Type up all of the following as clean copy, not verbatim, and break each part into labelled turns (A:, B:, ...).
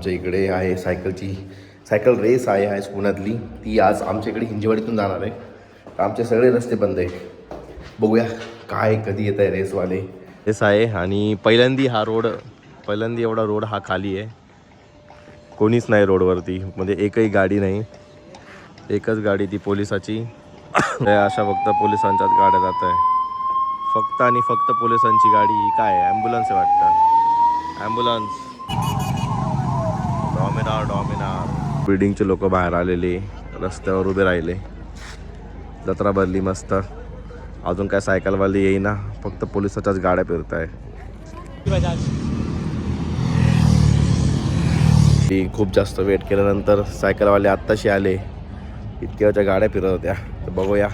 A: आमच्या इकडे आहे सायकल रेस आहे पुण्यातली. ती आज आमच्या इकडे हिंजवाडीतून जाणार आहे. तर आमचे सगळे रस्ते बंद आहे. बघूया काय कधी येत आहे रेसवाले. रेस आहे आणि पहिल्यांदा एवढा रोड हा खाली आहे. कोणीच नाही रोडवरती, म्हणजे एकही गाडी नाही. एकच गाडी ती पोलिसाची. अशा फक्त पोलिसांच्याच गाड्या जात आहे. फक्त आणि फक्त पोलिसांची गाडी. ही काय आहे? ॲम्ब्युलन्स आहे वाटतं. ॲम्ब्युलन्स. डॉमिनार. बिल्डिंगचे लोक बाहेर आलेले, रस्त्यावर उभे राहिले. जत्रा भरली मस्त. अजून काय सायकलवाली येईना, फक्त पोलिसाच्याच गाड्या फिरत आहे. खूप जास्त वेट केल्यानंतर सायकलवाले आत्ताशी आले. इतक्या वेळच्या गाड्या फिरत होत्या. तर बघूया.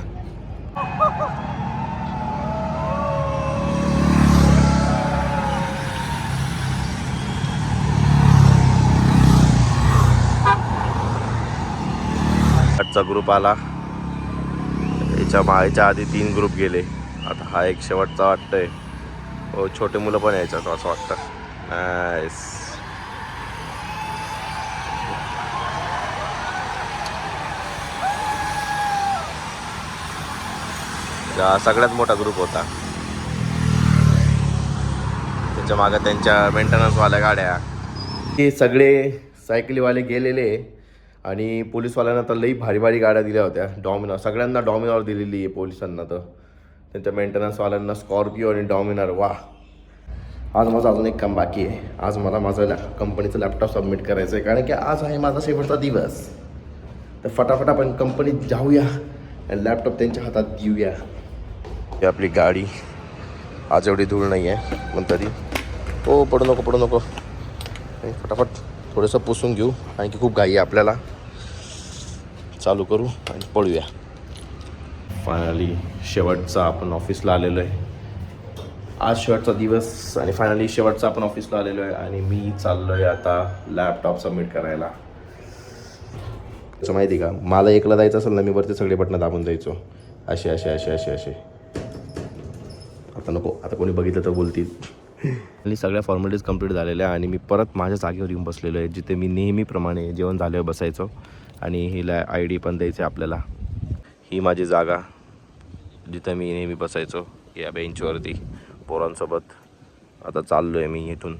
A: आजचा ग्रुप आला. याच्या आधी 3 ग्रुप गेले. आता हा एक शेवटचा वाटतंय. हो, छोटे मुलं पण यायच्यात असं वाटतं. सगळ्यात मोठा ग्रुप होता. त्याच्या मागे त्यांच्या मेंटेनन्सवाल्या गाड्या. हे सगळे सायकलीवाले गेलेले आणि पोलीसवाल्यांना तर लई भारी भारी गाड्या दिल्या होत्या. डॉमिनर सगळ्यांना डॉमिनर दिलेली आहे पोलिसांना. तर त्यांच्या मेंटेनन्सवाल्यांना स्कॉर्पिओ आणि डॉमिनर. वा. आज माझं अजून एक काम बाकी आहे. आज मला माझं कंपनीचं लॅपटॉप सबमिट करायचं आहे, कारण की आज आहे माझा शेवटचा दिवस. तर फटाफट आपण कंपनीत जाऊया आणि लॅपटॉप त्यांच्या हातात देऊया. ही आपली गाडी. आज एवढी धूळ नाही आहे पण तरी. हो, पडू नको. फटाफट थोडंसं पुसून घेऊ, कारण की खूप घाई आहे आपल्याला. चालू करू आणि पळूया. फायनली शेवटचा आपण ऑफिसला आलेलो आहे. आज शेवटचा दिवस आणि फायनली शेवटचा आपण ऑफिसला आलेलो आहे. आणि मी चाललो आहे आता लॅपटॉप सबमिट करायला. असं माहिती का, मला एकला जायचं असेल ना, मी वरती सगळे बटणं दाबून जायचो. असे. आता नको, आता कोणी बघितलं तर बोलतील. आणि सगळ्या फॉर्मॅलिटीज कंप्लीट झालेल्या आणि मी परत माझ्या जागेवर येऊन बसलेलो आहे, जिथे मी नेहमीप्रमाणे जेवण झाल्यावर बसायचो. आणि हिला ID पण द्यायचं आहे आपल्याला. ही माझी जागा, जिथं मी नेहमी बसायचो, या बेंचवरती पोरांसोबत. आता चाललो आहे मी इथून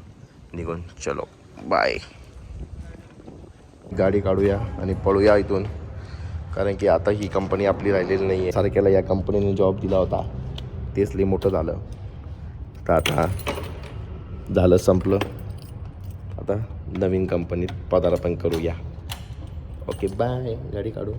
A: निघून. चलो बाय. गाडी काढूया आणि पळूया इथून, कारण की आता ही कंपनी आपली राहिलेली नाही आहे. सारख्याला या कंपनीने जॉब दिला होता, तेच लई मोठं झालं. तर आता झालं, संपलं. आता नवीन कंपनीत पदार्पण करूया. Okay bye. गाडी काढू.